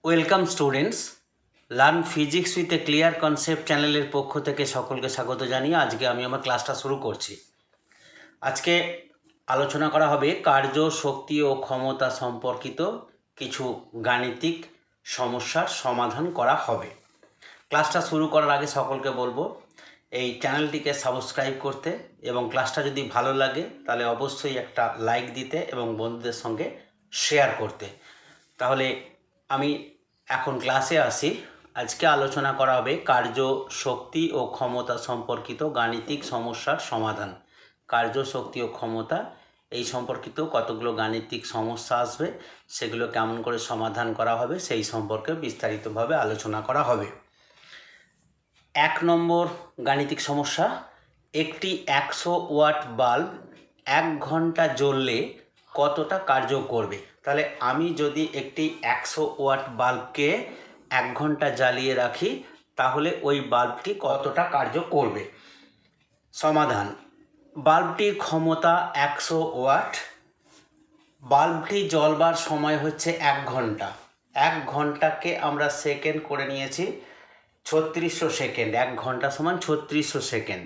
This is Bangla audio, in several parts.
Welcome students, learn physics with a clear concept চ্যানেলের পক্ষ থেকে সকলকে স্বাগত জানিয়ে আজকে আমি আমার ক্লাসটা শুরু করছি। আজকে আলোচনা করা হবে কার্য, শক্তি ও ক্ষমতা সম্পর্কিত কিছু গাণিতিক সমস্যার সমাধান করা হবে। ক্লাসটা শুরু করার আগে সকলকে বলবো এই চ্যানেলটিকে সাবস্ক্রাইব করতে এবং ক্লাসটা যদি ভালো লাগে তাহলে অবশ্যই একটা লাইক দিতে এবং বন্ধুদের সঙ্গে শেয়ার করতে। তাহলে আমি এখন ক্লাসে আসি। আজকে আলোচনা করা হবে কার্য, শক্তি ও ক্ষমতা সম্পর্কিত গাণিতিক সমস্যার সমাধান। কার্য, শক্তি ও ক্ষমতা এই সম্পর্কিত কতগুলো গাণিতিক সমস্যা আসবে, সেগুলো কেমন করে সমাধান করা হবে সেই সম্পর্কে বিস্তারিতভাবে আলোচনা করা হবে। 1 নম্বর গাণিতিক সমস্যা, একটি 100 ওয়াট বাল্ব 1 ঘন্টা জ্বললে কতটা কার্য করবে? তাহলে আমি যদি একটি 100 ওয়াট বাল্বকে 1 ঘন্টা জ্বালিয়ে রাখি তাহলে ওই বাল্বটি কতটা কার্য করবে? সমাধান, বাল্বটির ক্ষমতা 100 ওয়াট। বাল্বটি জ্বলবার সময় হচ্ছে 1 ঘন্টা। 1 ঘন্টাকে আমরা সেকেন্ড করে নিয়েছি 3600 সেকেন্ড। 1 ঘন্টা সমান 3600 সেকেন্ড।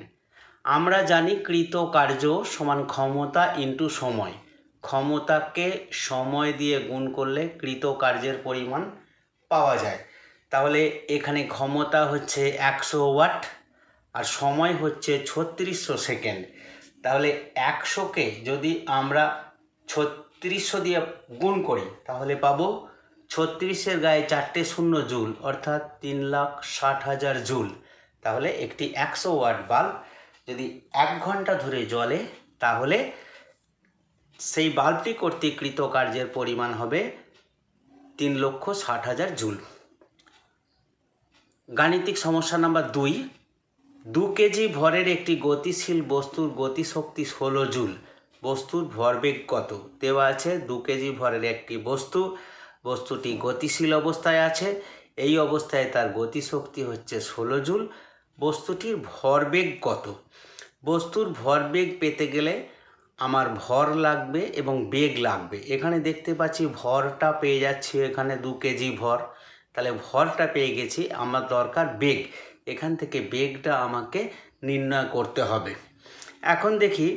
আমরা জানি কৃত কার্য সমান ক্ষমতা ইন্টু সময়। ক্ষমতাকে সময় দিয়ে গুণ করলে কৃত কার্যের পরিমাণ পাওয়া যায়। তাহলে এখানে ক্ষমতা হচ্ছে 100 ওয়াট আর সময় হচ্ছে 3600 সেকেন্ড। তাহলে 100কে যদি আমরা 3600 দিয়ে গুণ করি তাহলে পাবো 36-এর গায়ে 4টে শূন্য জুল, অর্থাৎ 3,60,000 জুল। তাহলে একটি 100 ওয়াট বাল্ব যদি 1 ঘন্টা ধরে জ্বলে তাহলে সেই বাল্বটি কর্তৃক কৃত কার্যের পরিমাণ হবে 3,60,000 জুল। গাণিতিক সমস্যা নাম্বার 2, 2 কেজি ভরের একটি গতিশীল বস্তুর গতিশক্তি 16 জুল। বস্তুর ভরবেগ কত? দেওয়া আছে 2 কেজি ভরের একটি বস্তুটি গতিশীল অবস্থায় আছে। এই অবস্থায় তার গতিশক্তি হচ্ছে 16 জুল। বস্তুটির ভরবেগ কত? বস্তুর ভরবেগ পেতে গেলে আমার ভর লাগবে এবং বেগ লাগবে। এখানে দেখতে পাচ্ছি ভরটা পেয়ে যাচ্ছি, এখানে 2 কেজি ভর, তাহলে ভরটা পেয়ে গেছি, আমার দরকার বেগ। এখান থেকে বেগটা আমাকে নির্ণয় করতে হবে। এখন দেখি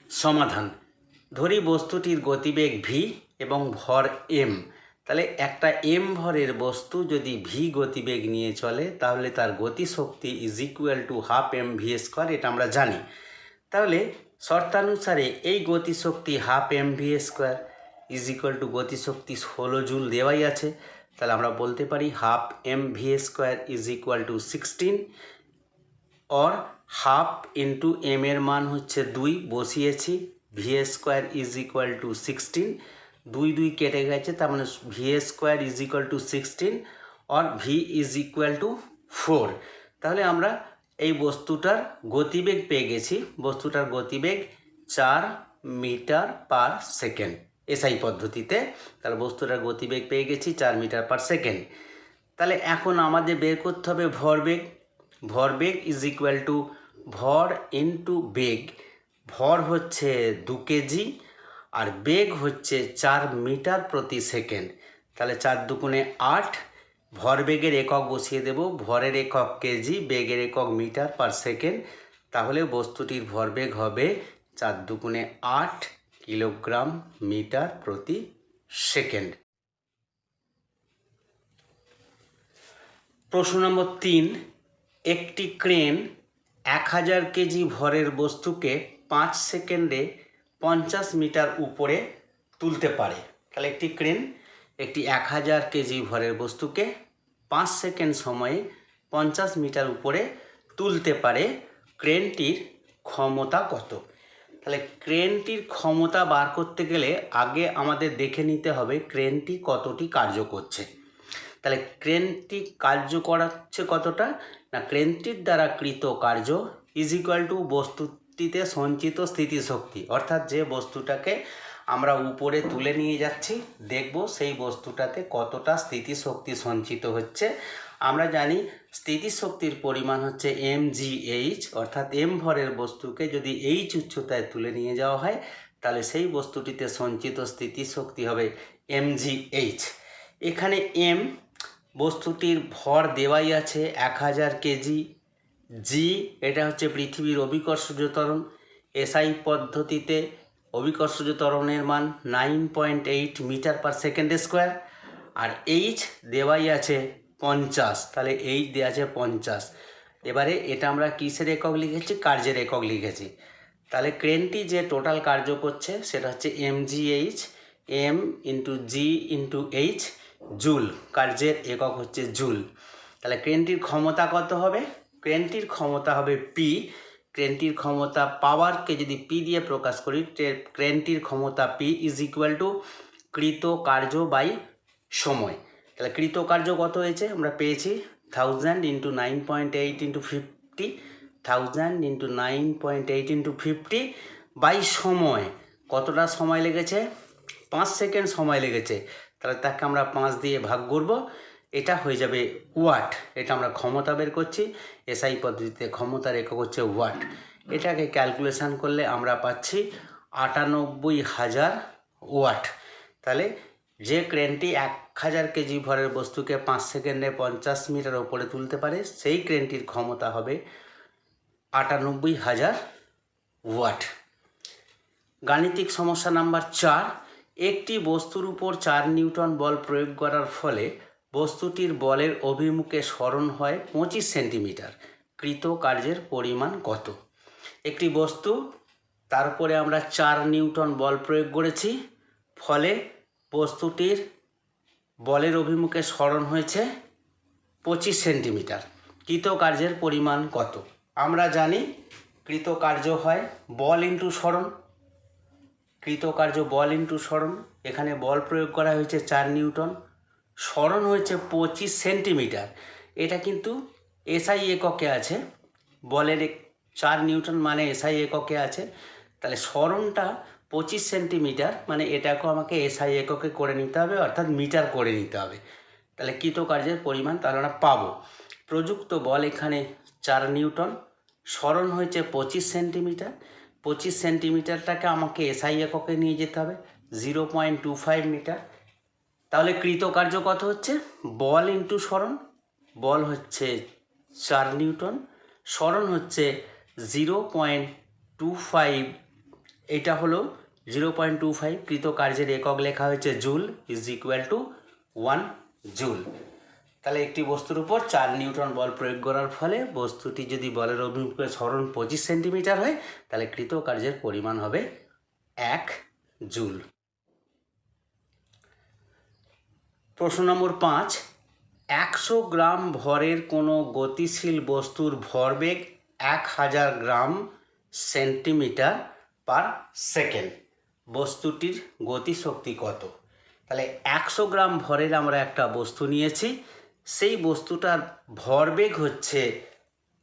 সমাধান। ধরি বস্তুটির গতিবেগ ভি এবং ভর এম। তাহলে একটা এম ভরের বস্তু যদি ভি গতিবেগ নিয়ে চলে তাহলে তার গতিশক্তি is equal to half m v square, এটা আমরা জানি। তাহলে শর্তানুসারে এই গতিশক্তি half m v square is equal to গতিশক্তি 16 জুল দেওয়াই আছে। তাহলে আমরা বলতে পারি half m v square is equal to 16, or half into m এর মান হচ্ছে 2 বসিয়েছি, v square is equal to 16, 2 কেটে গেছে, তার মানে v square is equal to 16 or V is equal two 4। তাহলে আমরা এই বস্তুটার গতিবেগ পেয়ে গেছি। বস্তুটার গতিবেগ 4 মিটার পার সেকেন্ড এসআই পদ্ধতিতে। তাহলে বস্তুটার গতিবেগ পেয়ে গেছি 4 মিটার পার সেকেন্ড। তাহলে এখন আমাদের বের করতে হবে ভরবেগ। ভরবেগ ইজ ইকুয়াল টু ভর ইন্টু বেগ। ভর হচ্ছে 2 কেজি আর বেগ হচ্ছে 4 মিটার প্রতি সেকেন্ড। তাহলে 4 দুগুণে 8। ভরবেগের একক বসিয়ে দেব, ভরের একক কেজি, বেগের একক মিটার পার সেকেন্ড। তাহলে বস্তুটির ভরবেগ হবে 4 দুগুণে 8 কিলোগ্রাম মিটার প্রতি সেকেন্ড। প্রশ্ন নম্বর 3, একটি ক্রেন 1000 কেজি ভরের বস্তুকে 5 সেকেন্ডে 50 মিটার উপরে তুলতে পারে। তাহলে একটি ক্রেন একটি 1000 কেজি ভরের বস্তুকে 5 সেকেন্ড সময়ে 50 মিটার উপরে তুলতে পারে। ক্রেনটির ক্ষমতা কত? তাহলে ক্রেনটির ক্ষমতা বার করতে গেলে আগে আমাদের দেখে নিতে হবে ক্রেনটি কতটি কার্য করছে। তাহলে ক্রেনটি কার্য করাচ্ছে কতটা না, ক্রেনটির দ্বারা কৃত কার্য ইজ ইকুয়াল টু বস্তুটিতে সঞ্চিত স্থিতিশক্তি, অর্থাৎ যে বস্তুটাকে আমরা উপরে তুলে নিয়ে যাচ্ছি দেখব সেই বস্তুটাতে কতটা স্থিতিশক্তি সঞ্চিত হচ্ছে। আমরা জানি স্থিতিশক্তির পরিমাণ হচ্ছে mgh, অর্থাৎ এম ভরের বস্তুকে যদি h উচ্চতায় তুলে নিয়ে যাওয়া হয় তাহলে সেই বস্তুটিতে সঞ্চিত স্থিতিশক্তি হবে mgh। এখানে এম বস্তুটির ভর দেওয়াই আছে 1000 কেজি। জি এটা হচ্ছে পৃথিবীর অভিকর্ষজ ত্বরণ। এসআই পদ্ধতিতে অভিকর্ষজ ত্বরণের মান 9.8 মিটার পার সেকেন্ড স্কোয়ার। আর এইচ দেওয়াই আছে 50, তাহলে এইচ দেওয়া আছে 50। এবারে এটা আমরা কিসের একক লিখেছি? কার্যের একক লিখেছি। তাহলে ক্রেনটি যে টোটাল কার্য করছে সেটা হচ্ছে mgh, m ইন্টু জি ইন্টু এইচ, জুল। কার্যের একক হচ্ছে জুল। তাহলে ক্রেনটির ক্ষমতা কত হবে? ক্রেনটির ক্ষমতা হবে পি। ক্রেনটির ক্ষমতা পাওয়ারকে যদি পি দিয়ে প্রকাশ করি, ক্রেনটির ক্ষমতা পি ইজ ইকুয়াল টু কৃত কার্য বাই সময়। তাহলে কৃত কার্য কত হয়েছে? আমরা পেয়েছি 1000 into 9.8 into 50, 1000 into 9.8 into 50 by সময়। কতটা সময় লেগেছে? 5 সেকেন্ড সময় লেগেছে। তাহলে তাকে আমরা 5 দিয়ে ভাগ করব, এটা হয়ে যাবে ওয়াট। এটা আমরা ক্ষমতা বের করছি, এসআই পদ্ধতিতে ক্ষমতার একক হচ্ছে ওয়াট। এটাকে ক্যালকুলেশন করলে আমরা পাচ্ছি 98,000 ওয়াট। তাহলে যে ক্রেনটি 1000 কেজি ভরের বস্তুকে 5 সেকেন্ডে 50 মিটার ওপরে তুলতে পারে, সেই ক্রেনটির ক্ষমতা হবে 98,000 ওয়াট। গাণিতিক সমস্যা নাম্বার 4। একটি বস্তুর উপর 4 নিউটন বল প্রয়োগ করার ফলে বস্তুটির বলের অভিমুখে সরণ হয় 25 সেন্টিমিটার। কৃত কার্যের পরিমাণ কত? একটি বস্তু, তার উপরে আমরা 4 নিউটন বল প্রয়োগ করেছি, ফলে বস্তুটির বলের অভিমুখে সরণ হয়েছে 25 সেন্টিমিটার। কৃত কার্যের পরিমাণ কত? আমরা জানি কৃত কার্য হয় বল ইন্টু সরণ। কৃতকার্য বল ইন্টু সরণ। এখানে বল প্রয়োগ করা হয়েছে 4 নিউটন, সরণ হয়েছে 25 সেন্টিমিটার। এটা কিন্তু এসআই এককে আছে। বলের 4 নিউটন মানে এসআই এককে আছে। তাহলে সরণটা 25 সেন্টিমিটার, মানে এটাকেও আমাকে এসআই এককে করে নিতে হবে, অর্থাৎ মিটার করে নিতে হবে। তাহলে কৃতকার্যের পরিমাণ তাহলে আমরা পাবো। প্রযুক্ত বল এখানে 4 নিউটন, সরণ হয়েছে 25 সেন্টিমিটার। 25 সেন্টিমিটারটাকে আমাকে এসআই এককে নিয়ে যেতে হবে, 0.25 মিটার। তাহলে কৃতকার্য কত হচ্ছে? বল ইন্টু সরণ। বল হচ্ছে 4 নিউটন, সরণ হচ্ছে 0.25, এটা হলো 0.25। কৃতকার্যের একক লেখা হয়েছে joule, is equal two 1 joule. তাহলে একটি বস্তুর উপর 4 নিউটন বল প্রয়োগ করার ফলে বস্তুটি যদি বলের অভিমুখে সরণ 25 সেন্টিমিটার হয়, তাহলে কৃতকার্যের পরিমাণ হবে 1 জুল। প্রশ্ন নম্বর 5। 100 গ্রাম ভরের কোনো গতিশীল বস্তুর ভরবেগ 1000 গ্রাম সেন্টিমিটার পার সেকেন্ড। বস্তুটির গতিশক্তি কত? তাহলে 100 গ্রাম ভরের আমরা একটা বস্তু নিয়েছি, সেই বস্তুটার ভরবেগ হচ্ছে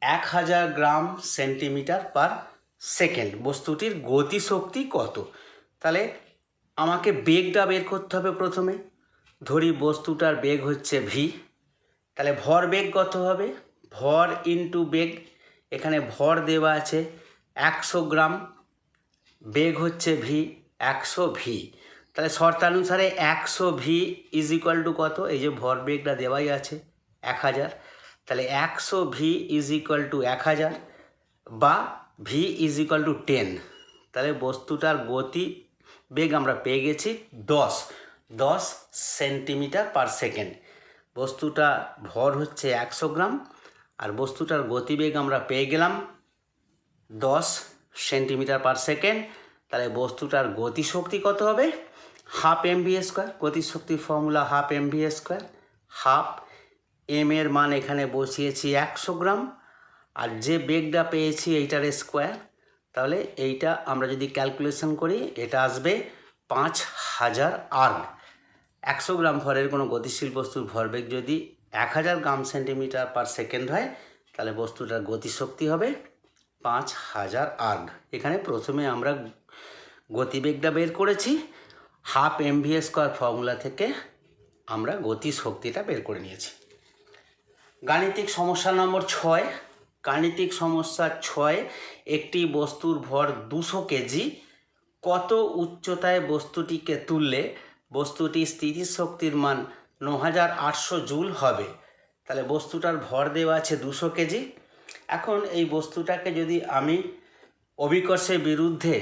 1000 গ্রাম সেন্টিমিটার পার সেকেন্ড। বস্তুটির গতিশক্তি কত? তাহলে আমাকে বেগটা বের করতে হবে প্রথমে। ধরি বস্তুটার বেগ হচ্ছে ভি, তাহলে ভর বেগ কত হবে? ভর ইন্টু বেগ। এখানে ভর দেওয়া আছে 100 গ্রাম, বেগ হচ্ছে ভি, 100 ভি। তাহলে শর্তানুসারে 100 ভি ইজ ইকুয়াল টু কত? এই যে ভর বেগটা দেওয়াই আছে 1000, তাহলে 100 ভি ইজ ইকুয়াল টু 1000 বা ভি ইজ ইকুয়াল টু 10। তাহলে বস্তুটার গতি বেগ আমরা পেয়ে গেছি 10 সেন্টিমিটার পার সেকেন্ড। বস্তুটা ভর হচ্ছে 100 গ্রাম, আর বস্তুটার গতিবেগ আমরা পেয়ে গেলাম 10 সেন্টিমিটার পার সেকেন্ড। তাহলে বস্তুটার গতিশক্তি কত হবে? Half mv²। গতিশক্তির formula half mv²। Half M এর মান এখানে বসিয়েছি 100 গ্রাম, আর যে বেগটা পেয়েছি এইটার স্কোয়ার। তাহলে এইটা আমরা যদি ক্যালকুলেশন করি, এটা আসবে 5000 আর্গ। 100 গ্রাম ভরের কোনো গতিশীল বস্তুর ভরবেগ যদি 1000 গ্রাম সেন্টিমিটার পার সেকেন্ড হয়, তাহলে বস্তুটার গতিশক্তি হবে 5000 আর্গ। এখানে প্রথমে আমরা গতিবেগটা বের করেছি, হাফ mv² ফর্মুলা থেকে আমরা গতিশক্তিটা বের করে নিয়েছি। গাণিতিক সমস্যা নম্বর 6। গাণিতিক সমস্যা 6। একটি বস্তুর ভর 200 কেজি। কত উচ্চতায় বস্তুটিকে তুললে বস্তুটি স্থিতিশক্তির মান 9800 জুল হবে। তাহলে বস্তুটার ভর দেওয়া আছে 200 কেজি। এখন এই বস্তুটাকে যদি আমি অভিকর্ষের বিরুদ্ধে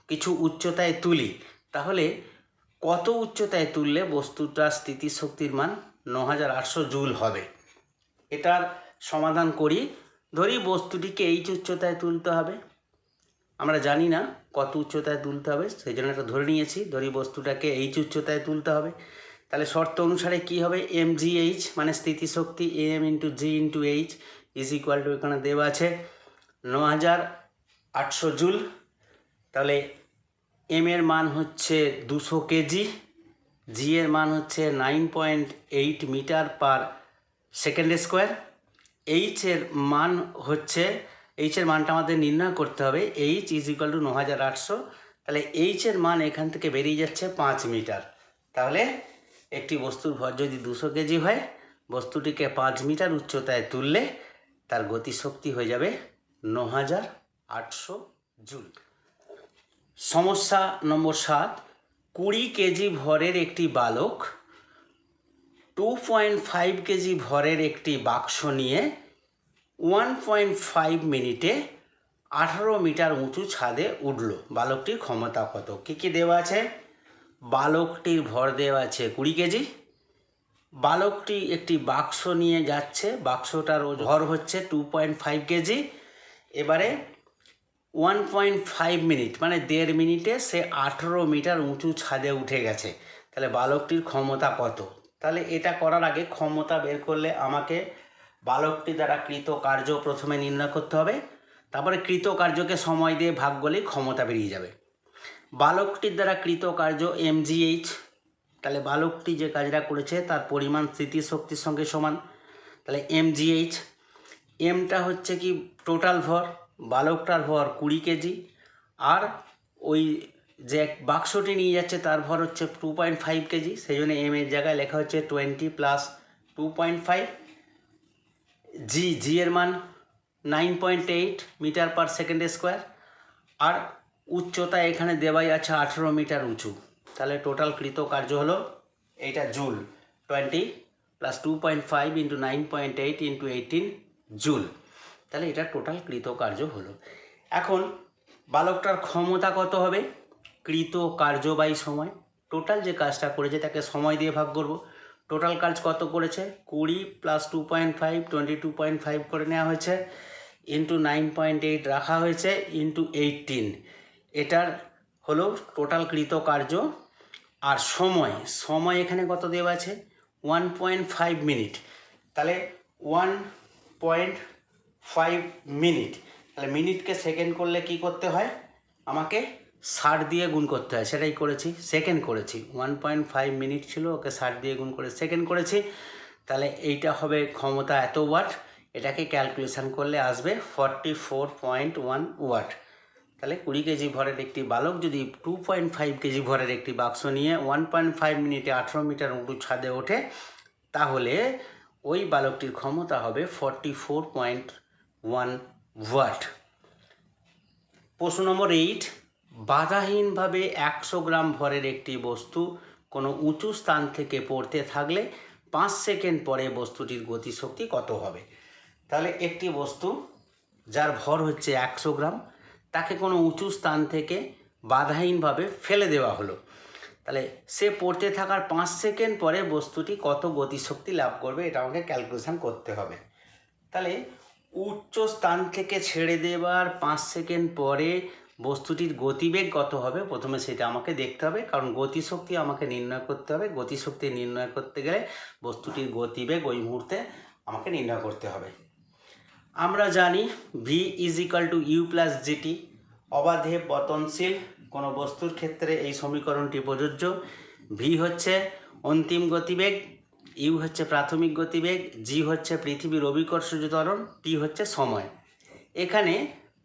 কিছু উচ্চতায় তুলি, তাহলে কত উচ্চতায় তুললে বস্তুটার স্থিতিশক্তির মান 9800 জুল হবে। এটার সমাধান করি। ধরি বস্তুটিকে এই উচ্চতায় তুলতে হবে, আমরা জানি না কত উচ্চতায় তুলতে হবে, সেই জন্য এটা ধরে নিয়েছি। ধরি বস্তুটাকে এই উচ্চতায় তুলতে হবে, তাহলে শর্ত অনুসারে কি হবে, mgh মানে স্থিতিশক্তি am into G into H is equal two, এখানে দেওয়া আছে 9800 জুল। তাহলে এম এর মান হচ্ছে 200 কেজি, জি এর মান হচ্ছে 9.8 metre per second square, H এর মান হচ্ছে, এইচ এর মানটা আমাদের নির্ণয় করতে হবে, এইচ ইজ ইকুয়াল টু 9800। তাহলে এইচ এর মান এখান থেকে বেরিয়ে যাচ্ছে 5 মিটার। তাহলে একটি বস্তুর ভর যদি 200 কেজি হয়, বস্তুটিকে 5 মিটার উচ্চতায় তুললে তার গতিশক্তি হয়ে যাবে 9800 জুল। সমস্যা নম্বর 7, 20 কেজি ভরের একটি বালক 2.5 কেজি ভরের একটি বাক্স নিয়ে 1.5 মিনিটে 18 মিটার উঁচু ছাদে উঠল। বালকটির ক্ষমতা কত? কী কী দেওয়া আছে? বালকটির ভর দেওয়া আছে 20 কেজি। বালকটি একটি বাক্স নিয়ে যাচ্ছে, বাক্সটার ভর হচ্ছে 2.5 কেজি। এবারে 1.5 মিনিট মানে 1.5 মিনিটে সে 18 মিটার উঁচু ছাদে উঠে গেছে। তাহলে বালকটির ক্ষমতা কত? তাহলে এটা করার আগে ক্ষমতা বের করলে আমাকে বালকটি দ্বারা কৃত কার্য প্রথমে নির্ণয় করতে হবে, তারপরে কৃত কার্যকে সময় দিয়ে ভাগ করলেই ক্ষমতা বেরিয়ে যাবে। বালকটির দ্বারা কৃত কার্য mgh, তাহলে বালকটি যে কাজটা করেছে তার পরিমাণ স্থিতিশক্তির সঙ্গে সমান। তাহলে mgh, এমটা হচ্ছে কি টোটাল ভর, বালকটার ভর 20 কেজি, আর ওই যে বাক্সটি নিয়ে যাচ্ছে তার ভর হচ্ছে 2.5 কেজি, সেই জন্য এম এর জায়গায় লেখা হচ্ছে 20 প্লাস 2.5। জি এর মান 9.8 মিটার পার সেকেন্ড স্কোয়ার, আর উচ্চতা এখানে দেওয়াই আছে 18 মিটার উঁচু। তাহলে টোটাল কৃত কার্য হলো এইটা joule, 20 plus 2.5 into 9.8 into 18 joule. তাহলে এটা টোটাল কৃত কার্য হলো। এখন বালকটার ক্ষমতা কত হবে? কৃত কার্য বাই সময়, টোটাল যে কাজটা করেছে তাকে সময় দিয়ে ভাগ করব। টোটাল কাজ কত করেছে? 20 প্লাস 2.5 22.5 করে নেওয়া হয়েছে, ইন্টু 9.8 রাখা হয়েছে, ইন্টু 18। এটার হলো টোটাল কৃত কার্য। আর সময় এখানে কত দেওয়া আছে? 1.5 মিনিট। তাহলে 1.5 মিনিট, তাহলে মিনিটকে সেকেন্ড করলে কি করতে হয়? আমাকে 60 দিয়ে গুণ করতে হয়, সেটাই করেছি, সেকেন্ড করেছি। 1.5 মিনিট ছিল, ওকে 60 দিয়ে গুণ করে সেকেন্ড করেছি। তাহলে এইটা হবে ক্ষমতা এত ওয়াট, এটাকে ক্যালকুলেশন করলে আসবে 44.1 ওয়াট। তাহলে 20 কেজি ভরের একটি বালক যদি 2.5 কেজি ভরের একটি বাক্স নিয়ে 1.5 মিনিটে 18 মিটার উঁচু ছাদে ওঠে, তাহলে ওই বালকটির ক্ষমতা হবে 44.1 ওয়াট। প্রশ্ন নম্বর 8, বাধাহীনভাবে 100 গ্রাম ভরের একটি বস্তু কোনো উঁচু স্থান থেকে পড়তে থাকলে 5 সেকেন্ড পরে বস্তুটির গতিশক্তি কত হবে? তাহলে একটি বস্তু যার ভর হচ্ছে 100 গ্রাম, তাকে কোনো উঁচু স্থান থেকে বাধাহীনভাবে ফেলে দেওয়া হলো, তাহলে সে পড়তে থাকার 5 সেকেন্ড পরে বস্তুটি কত গতিশক্তি লাভ করবে, এটা আমাকে ক্যালকুলেশন করতে হবে। তাহলে উচ্চ স্থান থেকে ছেড়ে দেওয়ার 5 সেকেন্ড পরে বস্তুটির গতিবেগ কত হবে, প্রথমে সেটা আমাকে দেখতে হবে, কারণ গতিশক্তি আমাকে নির্ণয় করতে হবে। গতিশক্তি নির্ণয় করতে গেলে বস্তুটির গতিবেগ ওই মুহূর্তে আমাকে নির্ণয় করতে হবে। আমরা জানি v is equal to u plus gt, অবাধে পতনশীল কোনো বস্তুর ক্ষেত্রে এই সমীকরণটি প্রযোজ্য। ভি হচ্ছে অন্তিম গতিবেগ, ইউ হচ্ছে প্রাথমিক গতিবেগ, জি হচ্ছে পৃথিবীর অভিকর্ষজ ত্বরণ, টি হচ্ছে সময়। এখানে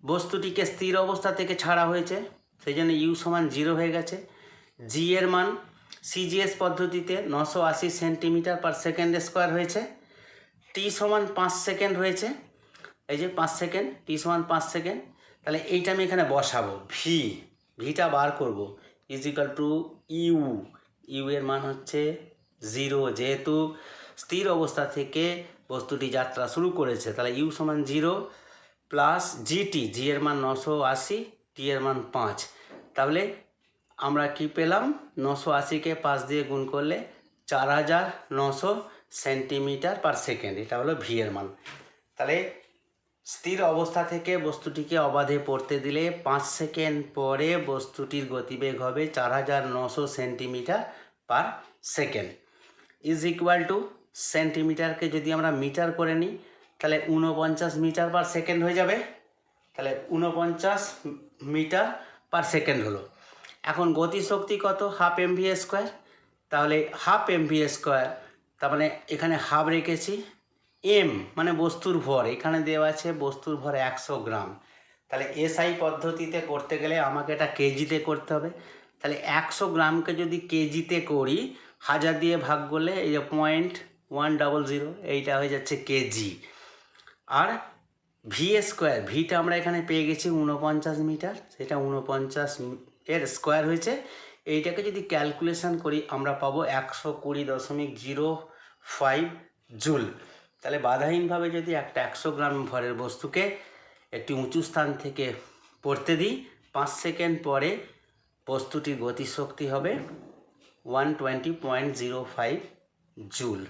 বস্তুটিকে স্থির অবস্থা থেকে ছাড়া হয়েছে, সেই জন্য ইউ সমান 0 হয়ে গেছে। জি এর মান সিজিএস পদ্ধতিতে 980 সেন্টিমিটার পার সেকেন্ড স্কোয়ার হয়েছে। টি সমান 5 সেকেন্ড হয়েছে, এই যে 5 সেকেন্ড, টি সমান 5 সেকেন্ড। তাহলে এইটা আমি এখানে বসাবো, ভিটা বার করব, is equal to u, u এর মান হচ্ছে জিরো, যেহেতু স্থির অবস্থা থেকে বস্তুটি যাত্রা শুরু করেছে, তাহলে ইউ সমান 0 প্লাস জিটি, জি এর মান 980, টি এর মান 5। তাহলে আমরা কি পেলাম, 980কে 5 দিয়ে গুণ করলে 4900 সেন্টিমিটার পার সেকেন্ড, এটা হলো ভি এর মান। তাহলে স্থির অবস্থা থেকে বস্তুটিকে অবাধে পড়তে দিলে 5 সেকেন্ড পরে বস্তুটির গতিবেগ হবে 4900 centimetre per second, is equal to সেন্টিমিটারকে যদি আমরা মিটার করে নিই তাহলে 49 মিটার পার সেকেন্ড হয়ে যাবে। তাহলে 49 মিটার পার সেকেন্ড হলো। এখন গতিশক্তি কত, হাফ এমভি স্কোয়ার। তাহলে হাফ এমভি স্কোয়ার, তার মানে এখানে হাফ রেখেছি, এম মানে বস্তুর ভর, এখানে দেওয়া আছে বস্তুর ভর 100 গ্রাম। তাহলে এসআই পদ্ধতিতে করতে গেলে আমাকে এটা কেজিতে করতে হবে। তাহলে 100 গ্রামকে যদি কেজিতে করি, 1000 দিয়ে ভাগ করলে এই যে 0.100, এইটা হয়ে যাচ্ছে কেজি। আর ভি স্কোয়ার, ভিটা আমরা এখানে পেয়ে গেছি 49 মিটার, সেটা 49 এর স্কোয়ার হয়েছে। এইটাকে যদি ক্যালকুলেশন করি আমরা পাবো 120.05 জুল। তাহলে বাধাহীনভাবে যদি একটা 100 গ্রাম ভরের বস্তুকে একটি উঁচু স্থান থেকে পড়তে দিই, 5 সেকেন্ড পরে বস্তুটির গতিশক্তি হবে 120.05 জুল।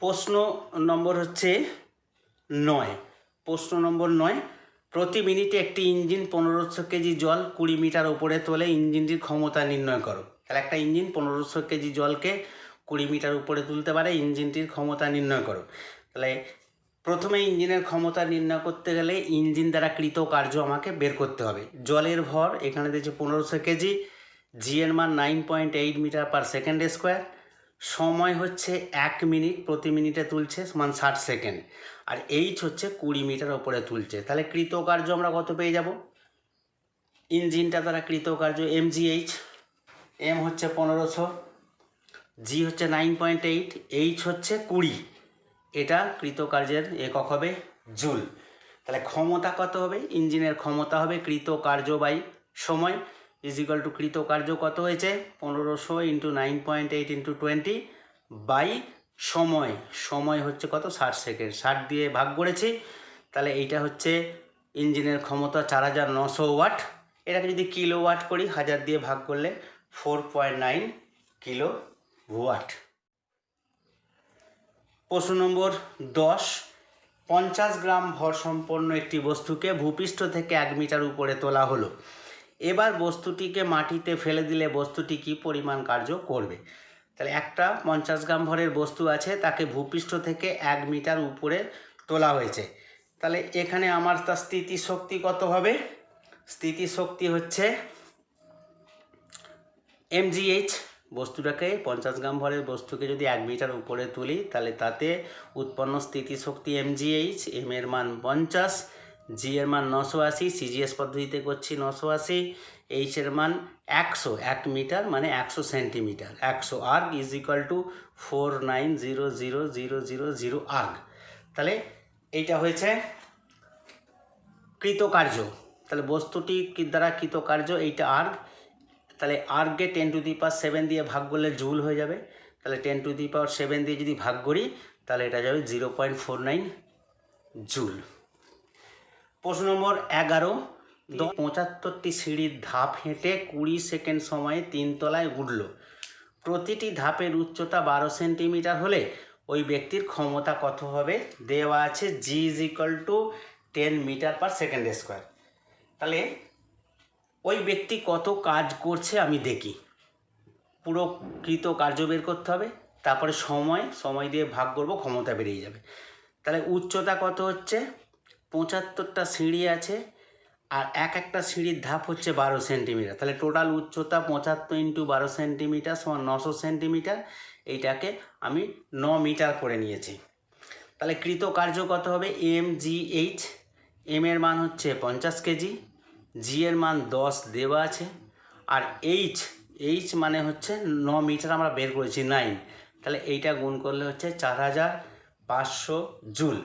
প্রশ্ন নম্বর হচ্ছে 9। প্রশ্ন নম্বর 9, প্রতি মিনিটে একটি ইঞ্জিন 1500 কেজি জল 20 মিটার উপরে তোলে, ইঞ্জিনটির ক্ষমতা নির্ণয় করো। তাহলে একটা ইঞ্জিন 1500 কেজি জলকে 20 মিটার উপরে তুলতে পারে, ইঞ্জিনটির ক্ষমতা নির্ণয় করো। তাহলে প্রথমে ইঞ্জিনের ক্ষমতা নির্ণয় করতে গেলে ইঞ্জিন দ্বারা কৃত কার্য আমাকে বের করতে হবে। জলের ভর এখানে দিয়েছে 1500 কেজি, জি এর মান 9.8 মিটার পার সেকেন্ড স্কোয়ার, সময় হচ্ছে 1 মিনিট, প্রতি মিনিটে তুলছে সমান 60 সেকেন্ড, আর এইচ হচ্ছে 20 মিটার ওপরে তুলছে। তাহলে কৃতকার্য আমরা কত পেয়ে যাব, ইঞ্জিনটা দ্বারা কৃতকার্য এমজিএইচ, এম হচ্ছে 1500, জি হচ্ছে 9.8, এইচ হচ্ছে 20, এটা কৃতকার্যের একক হবে জুল। তাহলে ক্ষমতা কত হবে, ইঞ্জিনের ক্ষমতা হবে কৃতকার্য বাই সময়, ইজ ইকুয়াল টু কৃতকার্য কত হয়েছে 1500 ইন্টু 9.8 ইন্টু 20 বাই সময়, সময় হচ্ছে কত 60 সেকেন্ড, 60 দিয়ে ভাগ করেছি। তাহলে এইটা হচ্ছে ইঞ্জিনের ক্ষমতা 4900 ওয়াট। এটাকে যদি কিলো ওয়াট করি, 1000 দিয়ে ভাগ করলে 4.9 কিলো ওয়াট। প্রশ্ন নম্বর 10, 50 গ্রাম ভর সম্পন্ন একটি বস্তুকে ভূপৃষ্ঠ থেকে 1 মিটার উপরে তোলা হলো। এবার বস্তুটিকে মাটিতে ফেলে দিলে বস্তুটি কী পরিমাণ কার্য করবে। তাহলে একটা 50 গ্রাম ভরের বস্তু আছে, তাকে ভূপৃষ্ঠ থেকে 1 মিটার উপরে তোলা হয়েছে। তাহলে এখানে আমার তার স্থিতিশক্তি কত হবে, স্থিতিশক্তি হচ্ছে এমজিএইচ। বস্তুটাকে 50 গ্রাম ভরের বস্তুকে যদি 1 মিটার উপরে তুলি তাহলে তাতে উৎপন্ন স্থিতিশক্তি এমজিএইচ, এম এর মান 50, জি এর মান 980, সিজিএস পদ্ধতিতে করছি 980, এইচ এর মান 100, 1 মিটার মানে 100 centimetre, 100 erg is equal two 490000 erg. তাহলে এইটা হয়েছে কৃতকার্য। তাহলে বস্তুটি দ্বারা কৃতকার্য এইটা আর্গ, তাহলে আর্গকে 10⁻7 দিয়ে ভাগ করলে জুল হয়ে যাবে। তাহলে 10⁻7 দিয়ে যদি ভাগ করি তাহলে এটা যাবে 0.49 জুল। প্রশ্ন নম্বর 11, 75টি সিঁড়ির ধাপ হেঁটে 20 সেকেন্ড সময়ে 3 তলায় উঠল। প্রতিটি ধাপের উচ্চতা 12 সেন্টিমিটার হলে ওই ব্যক্তির ক্ষমতা কত হবে, দেওয়া আছে G is equal to 10 metre per second square. তাহলে ওই ব্যক্তি কত কাজ করছে আমি দেখি, পুরো কৃত কার্য বের করতে হবে, তারপরে সময় দিয়ে ভাগ করব, ক্ষমতা বেরিয়ে যাবে। তাহলে উচ্চতা কত হচ্ছে, 75টা সিঁড়ি আছে আর একটা সিঁড়ির ধাপ হচ্ছে 12 সেন্টিমিটার। তাহলে টোটাল উচ্চতা 75 ইন্টু 12 সেন্টিমিটার সমান 900 সেন্টিমিটার, এইটাকে আমি 9 মিটার করে নিয়েছি। তাহলে কৃতকার্য কত হবে, এম জি এইচ, এম এর মান হচ্ছে 50 কেজি, জি এর মান 10 দেওয়া আছে, আর এইচ মানে হচ্ছে 9 মিটার আমরা বের করেছি 9, তাহলে এইটা গুণ করলে হচ্ছে 4500 জুল।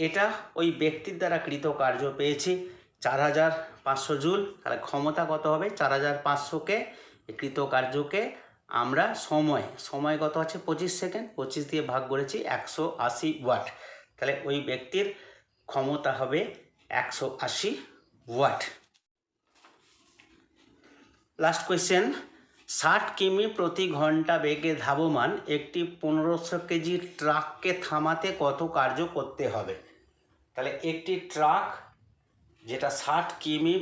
এটা ওই ব্যক্তির দ্বারা কৃত কার্য পেয়েছি 4500 জুল। তাহলে ক্ষমতা কত হবে, 4500কে কৃত কার্যকে আমরা সময় কত আছে 25 সেকেন্ড, 25 দিয়ে ভাগ করেছি 180 ওয়াট, তাহলে ওই ব্যক্তির ক্ষমতা হবে 180 ওয়াট। লাস্ট কোয়েশ্চেন, 60 কিমি প্রতি ঘন্টা বেগে ধাবমান একটি 1500 কেজি ট্রাককে থামাতে কত কার্য করতে হবে? তাহলে একটি ট্রাক যেটা 60 কিমি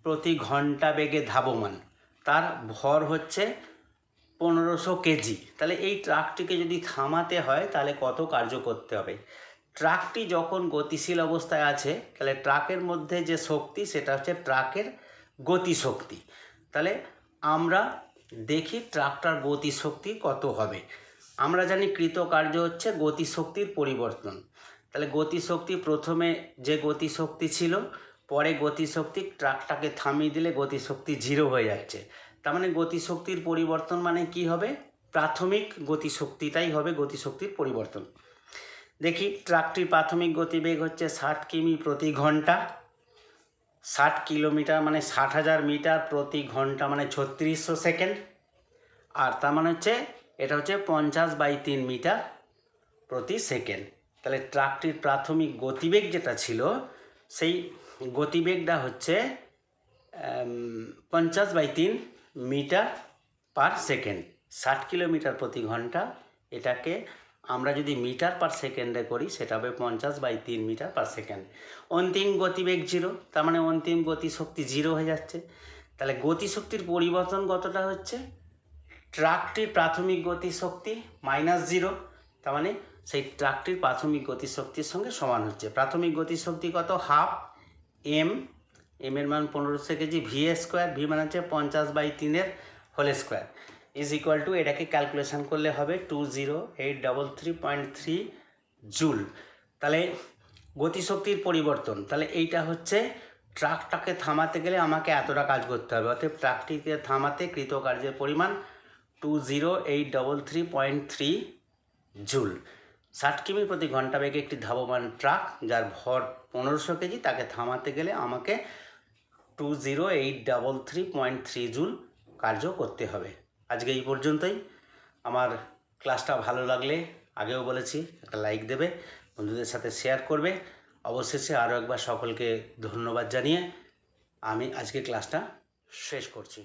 প্রতি ঘন্টা বেগে ধাবমান, তার ভর হচ্ছে 1500 কেজি, তাহলে এই ট্রাকটিকে যদি থামাতে হয় তাহলে কত কার্য করতে হবে? ট্রাকটি যখন গতিশীল অবস্থায় আছে তাহলে ট্রাকের মধ্যে যে শক্তি সেটা হচ্ছে ট্রাকের গতিশক্তি। তাহলে আমরা দেখি ট্রাকটার গতিশক্তি কত হবে। আমরা জানি কৃতকার্য হচ্ছে গতিশক্তির পরিবর্তন, তাহলে গতিশক্তি প্রথমে যে গতিশক্তি ছিল, পরে গতিশক্তি ট্রাকটাকে থামিয়ে দিলে গতিশক্তি 0 হয়ে যাচ্ছে, তার মানে গতিশক্তির পরিবর্তন মানে কি হবে? প্রাথমিক গতিশক্তিটাই হবে গতিশক্তির পরিবর্তন। দেখি ট্রাকটির প্রাথমিক গতিবেগ হচ্ছে 60 কিমি প্রতি ঘন্টা, 60 কিলোমিটার মানে 60,000 মিটার প্রতি ঘন্টা মানে 3600 সেকেন্ড, আর তার মানে হচ্ছে এটা হচ্ছে 50/3 মিটার প্রতি সেকেন্ড। তাহলে ট্রাকটির প্রাথমিক গতিবেগ যেটা ছিল সেই গতিবেগটা হচ্ছে 50/3 মিটার পার সেকেন্ড, 60 কিলোমিটার প্রতি ঘন্টা, এটাকে আমরা যদি মিটার পার সেকেন্ডে করি সেটা হবে 50/3 মিটার পার সেকেন্ড। অন্তিম গতিবেগ 0, তার মানে অন্তিম গতিশক্তি 0 হয়ে যাচ্ছে। তাহলে গতিশক্তির পরিবর্তন কতটা হচ্ছে? ট্রাকটির প্রাথমিক গতিশক্তি -0, তার মানে সেই ট্রাকটির প্রাথমিক গতিশক্তির সঙ্গে সমান হচ্ছে। প্রাথমিক গতিশক্তি কত? হাফ এম, এর মান 1500 কেজি, VA², ভি মানে হচ্ছে 50/3 whole square, is equal to, এটাকে ক্যালকুলেশন করলে হবে 20833.3 জুল। তাহলে গতিশক্তির পরিবর্তন, তাহলে এইটা হচ্ছে ট্রাকটাকে থামাতে গেলে আমাকে এতটা কাজ করতে হবে, অর্থাৎ ট্রাকটিকে থামাতে কৃতকার্যের পরিমাণ 20833.3 জুল। 60 কিমি প্রতি ঘন্টা বেগে একটি ধাবমান ট্রাক যার ভর 1500 কেজি, তাকে থামাতে গেলে আমাকে 20833.3 জুল কার্য করতে হবে। আজকে এই পর্যন্তই। আমার ক্লাসটা ভালো লাগলে আগেও বলেছি একটা লাইক দেবে, বন্ধুদের সাথে শেয়ার করবে। অবশেষে আরও একবার সকলকে ধন্যবাদ জানিয়ে আমি আজকে ক্লাসটা শেষ করছি।